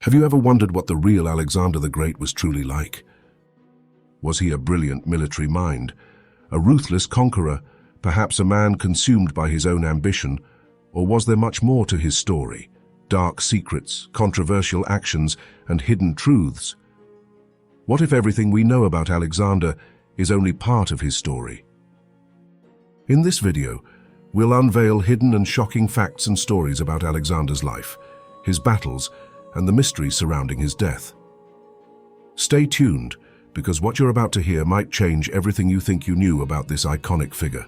Have you ever wondered what the real Alexander the Great was truly like? Was he a brilliant military mind, a ruthless conqueror, perhaps a man consumed by his own ambition, or was there much more to his story? Dark secrets, controversial actions, and hidden truths? What if everything we know about Alexander is only part of his story? In this video, we'll unveil hidden and shocking facts and stories about Alexander's life, his battles, and the mysteries surrounding his death. Stay tuned, because what you're about to hear might change everything you think you knew about this iconic figure.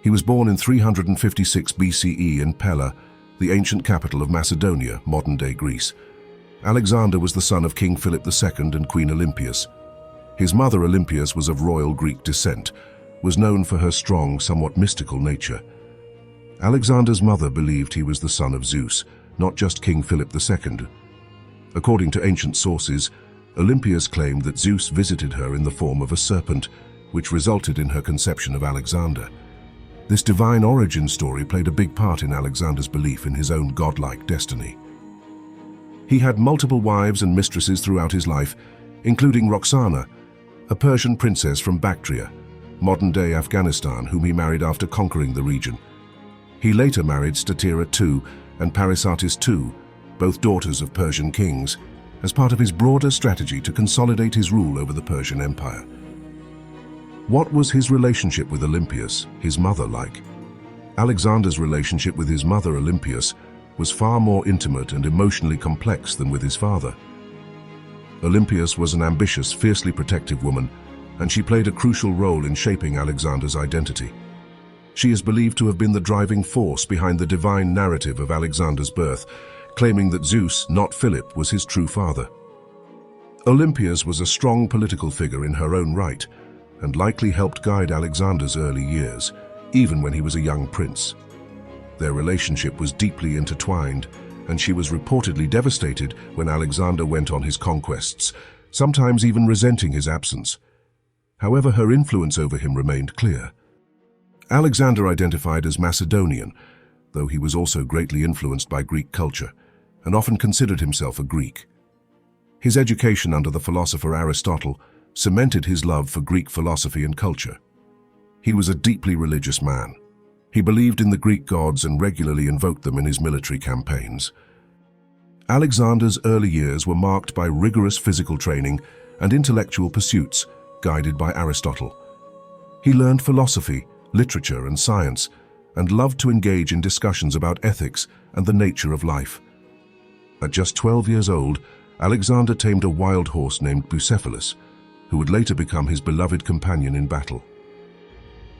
He was born in 356 BCE in Pella, the ancient capital of Macedonia, modern-day Greece. Alexander was the son of King Philip II and Queen Olympias. His mother, Olympias, was of royal Greek descent, was known for her strong, somewhat mystical nature. Alexander's mother believed he was the son of Zeus, not just King Philip II. According to ancient sources, Olympias claimed that Zeus visited her in the form of a serpent, which resulted in her conception of Alexander. This divine origin story played a big part in Alexander's belief in his own godlike destiny. He had multiple wives and mistresses throughout his life, including Roxana, a Persian princess from Bactria, modern-day Afghanistan, whom he married after conquering the region. He later married Statira II and Parysatis II, both daughters of Persian kings, as part of his broader strategy to consolidate his rule over the Persian Empire. What was his relationship with Olympias, his mother, like? Alexander's relationship with his mother, Olympias, was far more intimate and emotionally complex than with his father. Olympias was an ambitious, fiercely protective woman, and she played a crucial role in shaping Alexander's identity. She is believed to have been the driving force behind the divine narrative of Alexander's birth, claiming that Zeus, not Philip, was his true father. Olympias was a strong political figure in her own right, and likely helped guide Alexander's early years, even when he was a young prince. Their relationship was deeply intertwined, and she was reportedly devastated when Alexander went on his conquests, sometimes even resenting his absence. However, her influence over him remained clear. Alexander identified as Macedonian, though he was also greatly influenced by Greek culture, and often considered himself a Greek. His education under the philosopher Aristotle cemented his love for Greek philosophy and culture. He was a deeply religious man. He believed in the Greek gods and regularly invoked them in his military campaigns. Alexander's early years were marked by rigorous physical training and intellectual pursuits, guided by Aristotle. He learned philosophy, literature, and science, and loved to engage in discussions about ethics and the nature of life. At just 12 years old, Alexander tamed a wild horse named Bucephalus, who would later become his beloved companion in battle.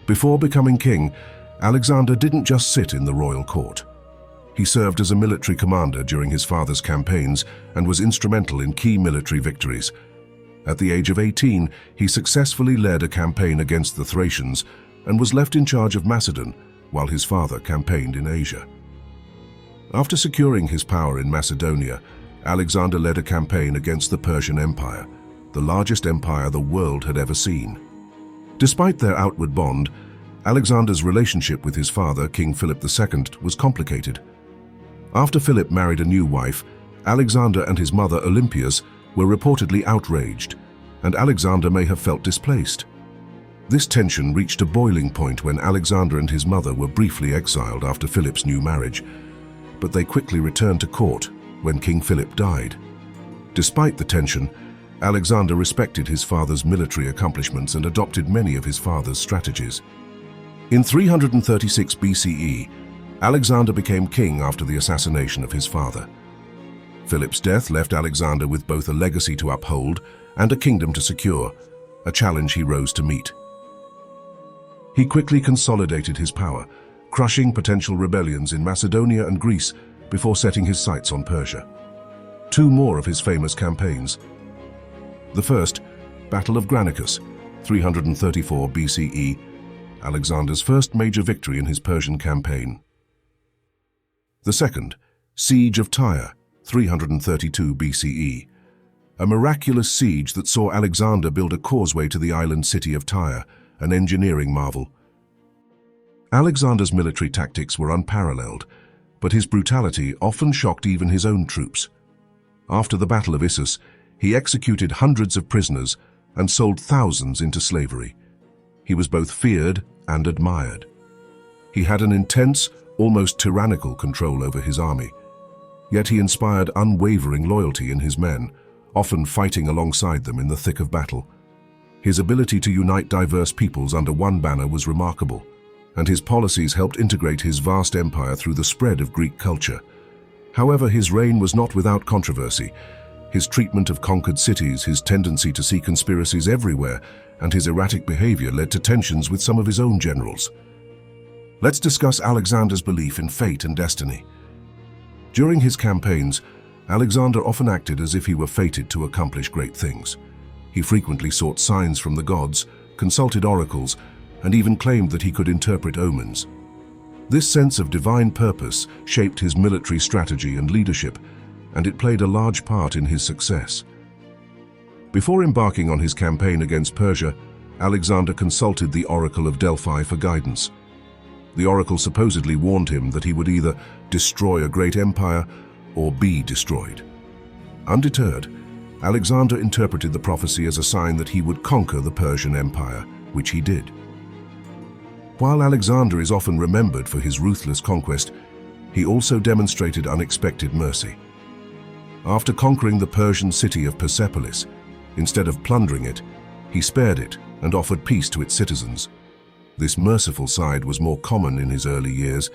Before becoming king, Alexander didn't just sit in the royal court. He served as a military commander during his father's campaigns and was instrumental in key military victories. At the age of 18, he successfully led a campaign against the Thracians and was left in charge of Macedon while his father campaigned in Asia. After securing his power in Macedonia, Alexander led a campaign against the Persian Empire, the largest empire the world had ever seen. Despite their outward bond, Alexander's relationship with his father, King Philip II, was complicated. After Philip married a new wife, Alexander and his mother, Olympias, were reportedly outraged, and Alexander may have felt displaced. This tension reached a boiling point when Alexander and his mother were briefly exiled after Philip's new marriage, but they quickly returned to court when King Philip died. Despite the tension, Alexander respected his father's military accomplishments and adopted many of his father's strategies. In 336 BCE, Alexander became king after the assassination of his father. Philip's death left Alexander with both a legacy to uphold and a kingdom to secure, a challenge he rose to meet. He quickly consolidated his power, crushing potential rebellions in Macedonia and Greece before setting his sights on Persia. Two more of his famous campaigns. The first, Battle of Granicus, 334 BCE, Alexander's first major victory in his Persian campaign. The second, Siege of Tyre, 332 BCE, a miraculous siege that saw Alexander build a causeway to the island city of Tyre, an engineering marvel. Alexander's military tactics were unparalleled, but his brutality often shocked even his own troops. After the Battle of Issus, he executed hundreds of prisoners and sold thousands into slavery. He was both feared and admired. He had an intense, almost tyrannical control over his army. Yet he inspired unwavering loyalty in his men, often fighting alongside them in the thick of battle. His ability to unite diverse peoples under one banner was remarkable, and his policies helped integrate his vast empire through the spread of Greek culture. However, his reign was not without controversy. His treatment of conquered cities, his tendency to see conspiracies everywhere, and his erratic behavior led to tensions with some of his own generals. Let's discuss Alexander's belief in fate and destiny. During his campaigns, Alexander often acted as if he were fated to accomplish great things. He frequently sought signs from the gods, consulted oracles, and even claimed that he could interpret omens. This sense of divine purpose shaped his military strategy and leadership, and it played a large part in his success. Before embarking on his campaign against Persia, Alexander consulted the Oracle of Delphi for guidance. The oracle supposedly warned him that he would either destroy a great empire or be destroyed. Undeterred, Alexander interpreted the prophecy as a sign that he would conquer the Persian Empire, which he did. While Alexander is often remembered for his ruthless conquest, he also demonstrated unexpected mercy. After conquering the Persian city of Persepolis, instead of plundering it, he spared it and offered peace to its citizens. This merciful side was more common in his early years,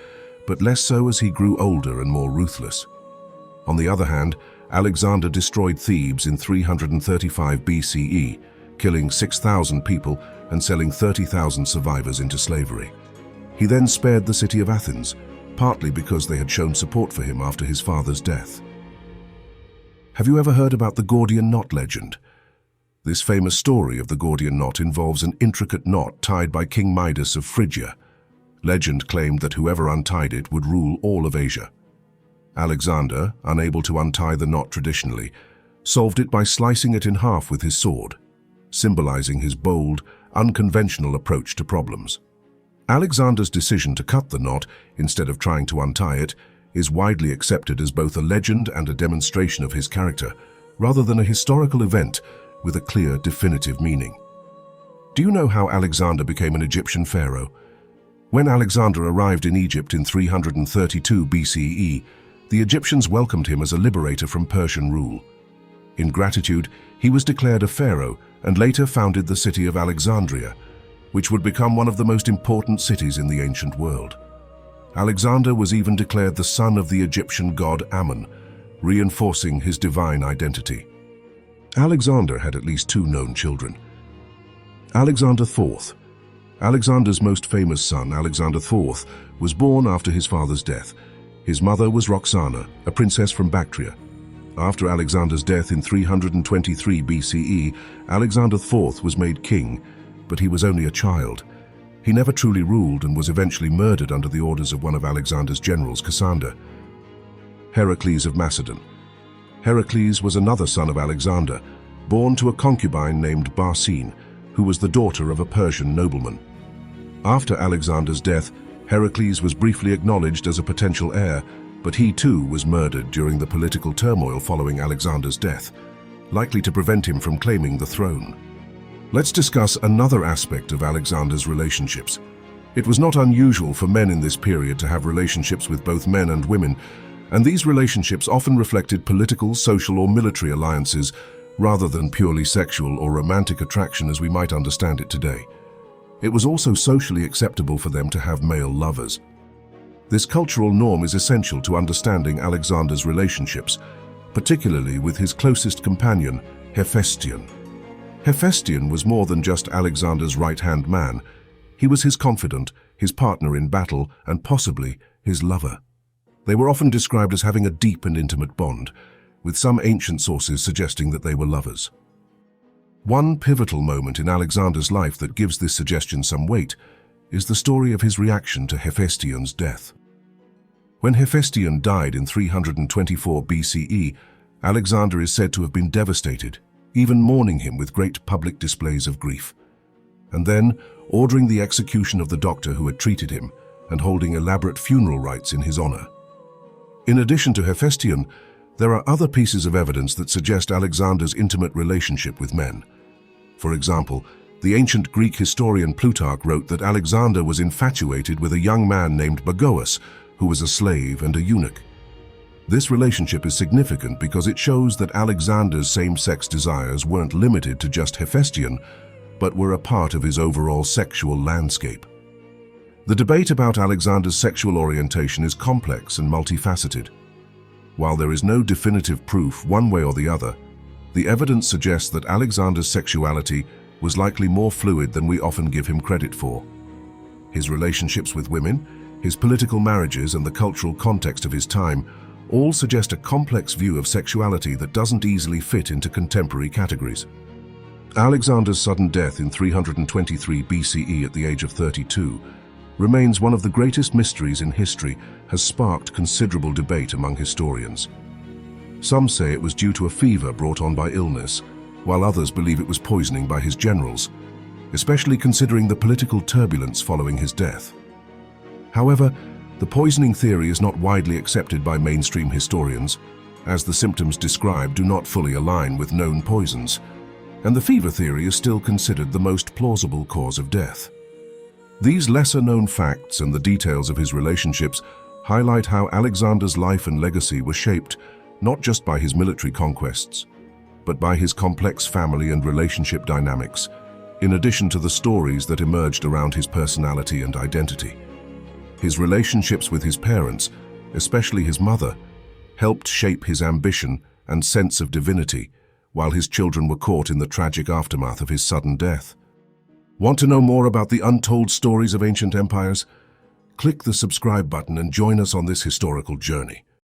but less so as he grew older and more ruthless. On the other hand, Alexander destroyed Thebes in 335 BCE, killing 6,000 people and selling 30,000 survivors into slavery. He then spared the city of Athens, partly because they had shown support for him after his father's death. Have you ever heard about the Gordian Knot legend? This famous story of the Gordian Knot involves an intricate knot tied by King Midas of Phrygia. Legend claimed that whoever untied it would rule all of Asia. Alexander, unable to untie the knot traditionally, solved it by slicing it in half with his sword, symbolizing his bold, unconventional approach to problems. Alexander's decision to cut the knot, instead of trying to untie it, is widely accepted as both a legend and a demonstration of his character, rather than a historical event with a clear, definitive meaning. Do you know how Alexander became an Egyptian pharaoh? When Alexander arrived in Egypt in 332 BCE, the Egyptians welcomed him as a liberator from Persian rule. In gratitude, he was declared a pharaoh and later founded the city of Alexandria, which would become one of the most important cities in the ancient world. Alexander was even declared the son of the Egyptian god Ammon, reinforcing his divine identity. Alexander had at least two known children. Alexander IV. Alexander's most famous son, Alexander IV, was born after his father's death. His mother was Roxana, a princess from Bactria. After Alexander's death in 323 BCE, Alexander IV was made king, but he was only a child. He never truly ruled and was eventually murdered under the orders of one of Alexander's generals, Cassander. Heracles of Macedon. Heracles was another son of Alexander, born to a concubine named Barsine, who was the daughter of a Persian nobleman. After Alexander's death, Heracles was briefly acknowledged as a potential heir, but he too was murdered during the political turmoil following Alexander's death, likely to prevent him from claiming the throne. Let's discuss another aspect of Alexander's relationships. It was not unusual for men in this period to have relationships with both men and women, and these relationships often reflected political, social, or military alliances rather than purely sexual or romantic attraction as we might understand it today. It was also socially acceptable for them to have male lovers. This cultural norm is essential to understanding Alexander's relationships, particularly with his closest companion, Hephaestion. Hephaestion was more than just Alexander's right-hand man. He was his confidant, his partner in battle, and possibly his lover. They were often described as having a deep and intimate bond, with some ancient sources suggesting that they were lovers. One pivotal moment in Alexander's life that gives this suggestion some weight is the story of his reaction to Hephaestion's death. When Hephaestion died in 324 BCE, Alexander is said to have been devastated, even mourning him with great public displays of grief, and then ordering the execution of the doctor who had treated him and holding elaborate funeral rites in his honor. In addition to Hephaestion, There are other pieces of evidence that suggest Alexander's intimate relationship with men. For example, the ancient Greek historian Plutarch wrote that Alexander was infatuated with a young man named Bagoas, who was a slave and a eunuch. This relationship is significant because it shows that Alexander's same-sex desires weren't limited to just Hephaestion, but were a part of his overall sexual landscape. The debate about Alexander's sexual orientation is complex and multifaceted. While there is no definitive proof one way or the other, the evidence suggests that Alexander's sexuality was likely more fluid than we often give him credit for. His relationships with women, his political marriages, and the cultural context of his time all suggest a complex view of sexuality that doesn't easily fit into contemporary categories. Alexander's sudden death in 323 BCE at the age of 32 remains one of the greatest mysteries in history, has sparked considerable debate among historians. Some say it was due to a fever brought on by illness, while others believe it was poisoning by his generals, especially considering the political turbulence following his death. However, the poisoning theory is not widely accepted by mainstream historians, as the symptoms described do not fully align with known poisons, and the fever theory is still considered the most plausible cause of death. These lesser-known facts and the details of his relationships highlight how Alexander's life and legacy were shaped not just by his military conquests, but by his complex family and relationship dynamics, in addition to the stories that emerged around his personality and identity. His relationships with his parents, especially his mother, helped shape his ambition and sense of divinity, while his children were caught in the tragic aftermath of his sudden death. Want to know more about the untold stories of ancient empires? Click the subscribe button and join us on this historical journey.